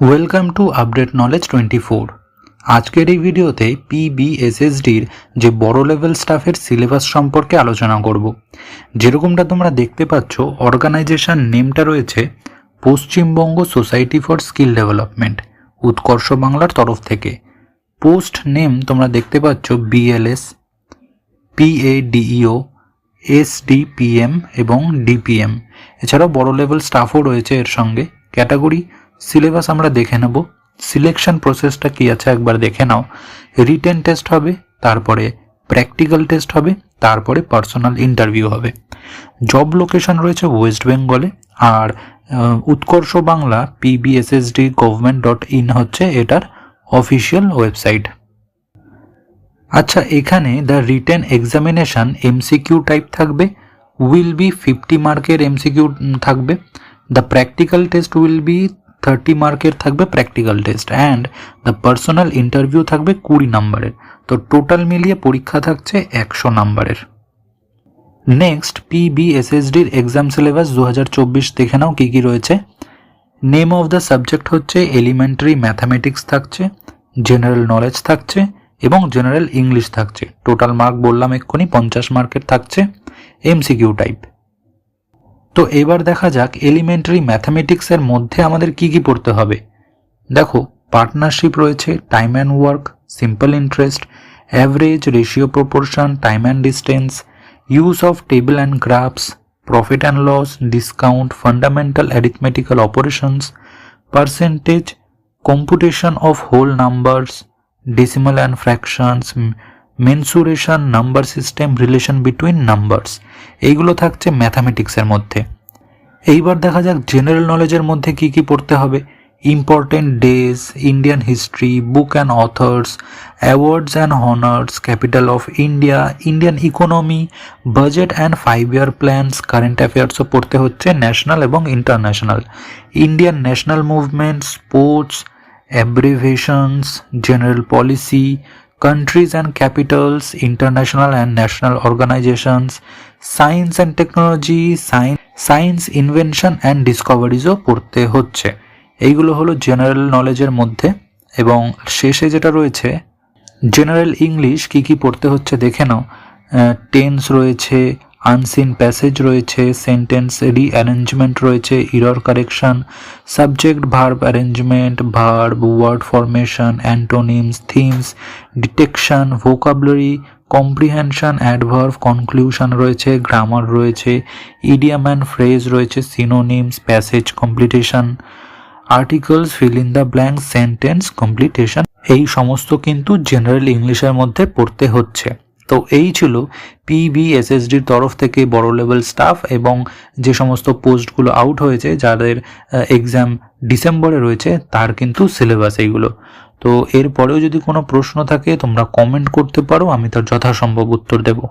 Welcome to update knowledge 24। আজকের এই ভিডিওতে পিবিএসএসডির যে বড় লেভেল স্টাফের সিলেবাস সম্পর্কে আলোচনা করব। যেরকমটা তোমরা দেখতে পাচ্ছ, অর্গানাইজেশন নেমটা রয়েছে Paschimbanga society for skill development, উৎকর্ষ বাংলার তরফ থেকে। পোস্ট নেম তোমরা দেখতে পাচ্ছ বিএলএস, পিএডিইও, এসডিপিএম এবং ডিপিএম। এছাড়াও বড় লেভেল স্টাফও রয়েছে এর সঙ্গে। ক্যাটাগরি সিলেবাস আমরা দেখে নেব। সিলেকশন প্রসেসটা কি আছে একবার দেখে নাও। রিটেন টেস্ট হবে, তারপরে প্র্যাকটিক্যাল টেস্ট হবে, তারপরে পার্সোনাল ইন্টারভিউ হবে। জব লোকেশন রয়েছে ওয়েস্ট বেঙ্গলে, আর উৎকর্ষ বাংলা pbssd.government.in হচ্ছে এটার অফিসিয়াল ওয়েবসাইট। আচ্ছা, এখানে the written examination MCQ type থাকবে, উইল বি 50 মার্কের এমসিকিউ থাকবে। The practical test will be 30 মার্কের থাকবে practical test, and the personal interview থাকবে 20 নাম্বারের। তো টোটাল মিলিয়ে পরীক্ষা থাকছে 100 নাম্বারের। নেক্সট, পিবিএসএসডির এক্সাম সিলেবাস 2024 দেখে নাও কী কী রয়েছে। নেম অফ দ্য সাবজেক্ট হচ্ছে এলিমেন্টারি ম্যাথামেটিক্স থাকছে, জেনারেল নলেজ থাকছে এবং জেনারেল ইংলিশ থাকছে। টোটাল মার্ক বললাম এক্ষুনি 50 মার্কের থাকছে, এমসিকিউ টাইপ। তো এবার দেখা যাক এলিমেন্টারি ম্যাথামেটিক্সের মধ্যে আমাদের কি কি পড়তে হবে। দেখো, পার্টনারশিপ রয়েছে, time and work, simple interest, average, ratio proportion, time and distance, use of table and graphs, profit and loss, discount, fundamental arithmetical operations, percentage, computation of whole numbers, decimal and fractions, mensuration, number system, relation between numbers. এইগুলো থাকছে ম্যাথামেটিক্সের মধ্যে। এইবার দেখা যাক general নলেজের মধ্যে কি কি পড়তে হবে। Important days, Indian history, book and authors, awards and honours, capital of India, Indian economy, budget and 5 year plans, current অ্যাফেয়ার্সও পড়তে হচ্ছে ন্যাশনাল এবং international, Indian national movement, sports, abbreviations, general policy, countries and capitals, international and national organizations, science and technology, science invention and discoveries-ও পড়তে হচ্ছে। এইগুলো হলো general নলেজের মধ্যে। এবং শেষে যেটা রয়েছে জেনারেল ইংলিশ, কি কি পড়তে হচ্ছে দেখে নাও। টেন্স রয়েছে, আনসিন প্যাসেজ রয়েছে, সেন্টেন্স রিঅ্যারেঞ্জমেন্ট রয়েছে, error correction, subject verb arrangement, verb, word formation, antonyms, themes, detection, vocabulary, comprehension, adverb, conclusion রয়েছে, গ্রামার রয়েছে, ইডিয়াম অ্যান্ড ফ্রেজ রয়েছে, synonyms, passage completion, articles, fill in the blank, sentence completion. এই সমস্ত কিন্তু general ইংলিশের মধ্যে পড়তে হচ্ছে। তো এই ছিল পিবিএসএসডির তরফ থেকে বড় লেভেল স্টাফ এবং যে সমস্ত পোস্টগুলো আউট হয়েছে, যাদের এক্সাম ডিসেম্বরে রয়েছে, তার কিন্তু সিলেবাস এইগুলো। তো এরপরেও যদি কোনো প্রশ্ন থাকে তোমরা কমেন্ট করতে পারো, আমি তার যথাসম্ভব উত্তর দেবো।